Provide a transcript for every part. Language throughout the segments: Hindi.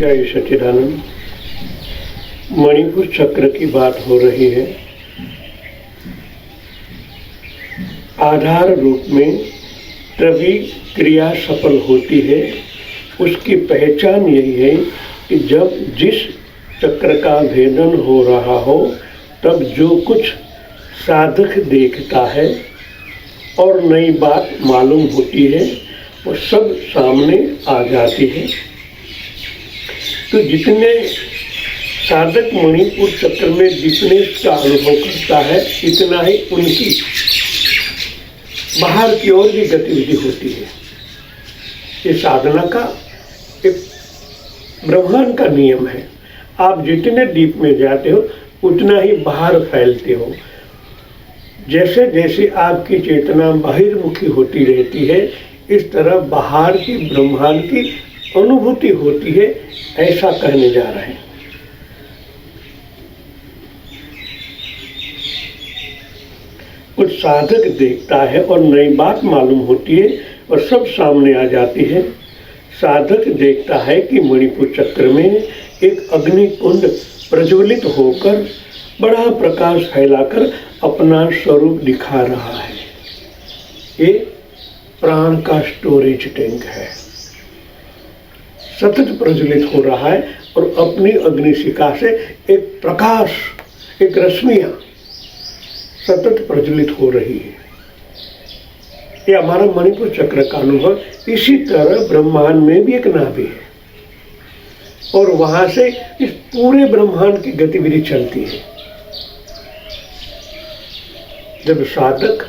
जय सच्चिदानंद। मणिपुर चक्र की बात हो रही है। आधार रूप में तभी क्रिया सफल होती है। उसकी पहचान यही है कि जब जिस चक्र का भेदन हो रहा हो तब जो कुछ साधक देखता है और नई बात मालूम होती है वो सब सामने आ जाती है। तो जितने साधक मणिपुर चक्र में जितने का अनुभव करता है इतना ही उनकी बाहर की ओर भी गतिविधि होती है। ये साधना का एक ब्रह्मांड का नियम है। आप जितने डीप में जाते हो उतना ही बाहर फैलते हो। जैसे जैसे आपकी चेतना बहिर्मुखी होती रहती है इस तरह बाहर की ब्रह्मांड की अनुभूति होती है, ऐसा कहने जा रहे हैं। कुछ साधक देखता है और नई बात मालूम होती है और सब सामने आ जाती है। साधक देखता है कि मणिपुर चक्र में एक अग्नि कुंड प्रज्वलित होकर बड़ा प्रकाश फैलाकर अपना स्वरूप दिखा रहा है। ये प्राण का स्टोरेज टैंक है, सतत प्रज्वलित हो रहा है और अपनी अग्निशिखा से एक प्रकाश, एक रश्मियां सतत प्रज्वलित हो रही है। ये हमारा मणिपुर चक्र का अनुभव। इसी तरह ब्रह्मांड में भी एक नाभि है और वहां से इस पूरे ब्रह्मांड की गतिविधि चलती है। जब साधक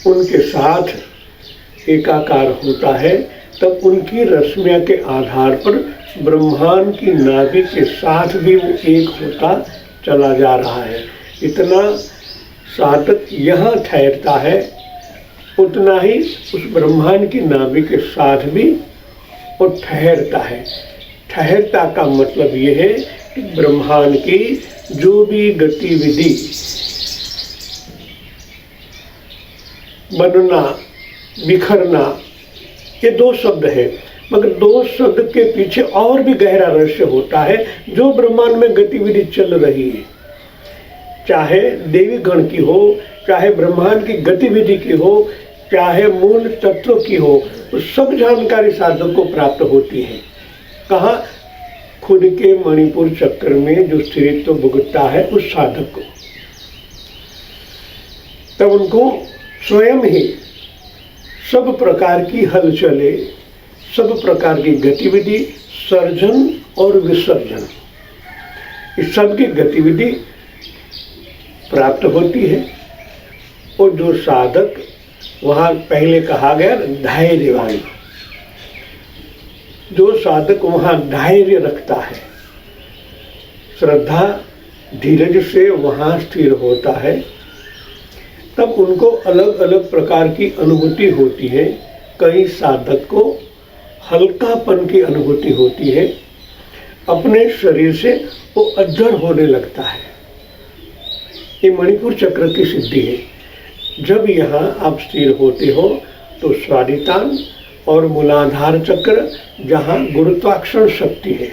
उनके साथ एकाकार होता है तब उनकी रश्मियां के आधार पर ब्रह्मांड की नाभि के साथ भी वो एक होता चला जा रहा है। इतना साधक यहाँ ठहरता है उतना ही उस ब्रह्मांड की नाभि के साथ भी वो ठहरता है। ठहरता का मतलब ये है कि ब्रह्मांड की जो भी गतिविधि बनना बिखरना, ये दो शब्द है, मगर दो शब्द के पीछे और भी गहरा रहस्य होता है। जो ब्रह्मांड में गतिविधि चल रही है, चाहे देवी गण की हो, चाहे ब्रह्मांड की गतिविधि की हो, चाहे मूल तत्व की हो, तो सब जानकारी साधक को प्राप्त होती है। कहाँ? खुद के मणिपुर चक्र में जो स्थिरत्व भुगतता है उस साधक को। तब उनको स्वयं ही सब प्रकार की हलचले, सब प्रकार की गतिविधि, सर्जन और विसर्जन, इस सब की गतिविधि प्राप्त होती है। और जो साधक वहाँ पहले कहा गया धैर्यवान, जो साधक वहाँ धैर्य रखता है, श्रद्धा धीरज से वहाँ स्थिर होता है, तब उनको अलग अलग प्रकार की अनुभूति होती है। कई साधक को हल्कापन की अनुभूति होती है, अपने शरीर से वो अद्धर होने लगता है। ये मणिपुर चक्र की सिद्धि है। जब यहाँ आप स्थिर होते हो तो स्वादिष्ठान और मूलाधार चक्र, जहाँ गुरुत्वाकर्षण शक्ति है,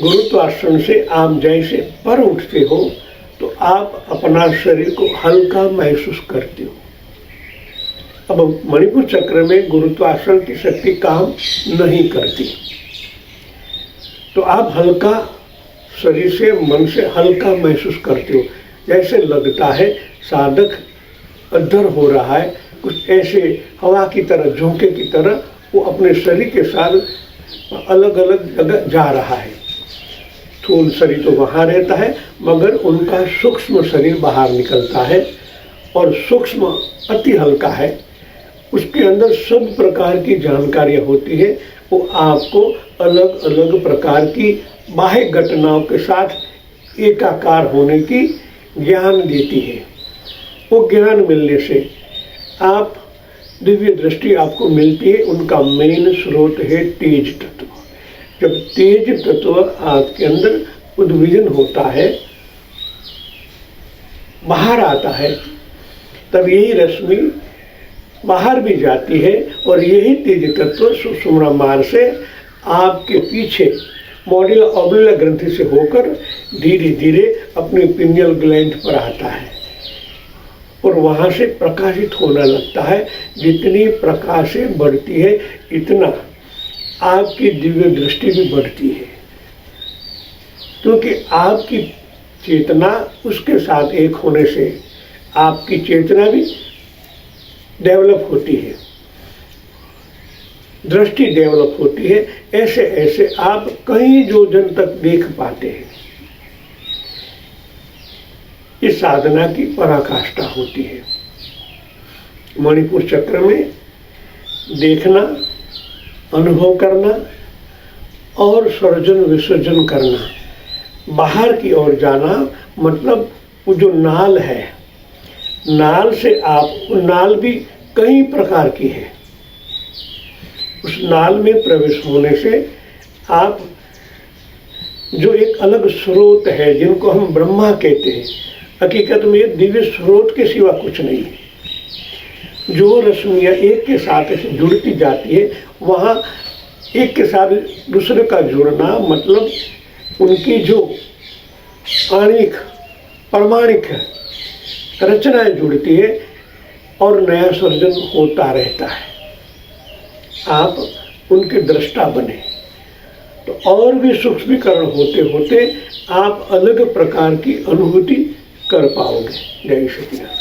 गुरुत्वाकर्षण से आप जैसे पर उठते हो तो आप अपना शरीर को हल्का महसूस करते हो। अब मणिपुर चक्र में गुरुत्वाकर्षण की शक्ति काम नहीं करती, तो आप हल्का शरीर से, मन से हल्का महसूस करते हो। जैसे लगता है साधक अद्धर हो रहा है, कुछ ऐसे हवा की तरह, झोंके की तरह वो अपने शरीर के साथ अलग अलग जगह जा रहा है। स्थूल शरीर तो वहाँ रहता है मगर उनका सूक्ष्म शरीर बाहर निकलता है और सूक्ष्म अति हल्का है। उसके अंदर सब प्रकार की जानकारियाँ होती है। वो आपको अलग अलग प्रकार की बाह्य घटनाओं के साथ एकाकार होने की ज्ञान देती है। वो ज्ञान मिलने से आप दिव्य दृष्टि आपको मिलती है। उनका मेन स्रोत है तेज तत्व। जब तेज तत्व आपके अंदर उद्विजन होता है, बाहर आता है, तब यही रश्मि बाहर भी जाती है और यही तेज तत्व सुषुम्ना मार्ग से आपके पीछे मॉड्यूल ऑब्यूलर ग्रंथि से होकर धीरे धीरे अपने पिनियल ग्लैंड पर आता है और वहाँ से प्रकाशित होने लगता है। जितनी प्रकाशें बढ़ती है इतना आपकी दिव्य दृष्टि भी बढ़ती है, क्योंकि आपकी चेतना उसके साथ एक होने से आपकी चेतना भी डेवलप होती है, दृष्टि डेवलप होती है। ऐसे ऐसे आप कई योजन तक देख पाते हैं। इस साधना की पराकाष्ठा होती है। मणिपुर चक्र में देखना, अनुभव करना और सर्जन विसर्जन करना, बाहर की ओर जाना, मतलब वो जो नाल है, नाल से आप, नाल भी कई प्रकार की है। उस नाल में प्रवेश होने से आप जो एक अलग स्रोत है, जिनको हम ब्रह्मा कहते हैं, हकीकत में ये दिव्य स्रोत के सिवा कुछ नहीं है। जो रश्मियाँ एक के साथ जुड़ती जाती है, वहाँ एक के साथ दूसरे का जुड़ना, मतलब उनकी जो आणिक प्रामाणिक रचनाएं जुड़ती है और नया सर्जन होता रहता है। आप उनके दृष्टा बने तो और भी सूक्ष्मीकरण होते होते आप अलग प्रकार की अनुभूति कर पाओगे। जय श्री राम।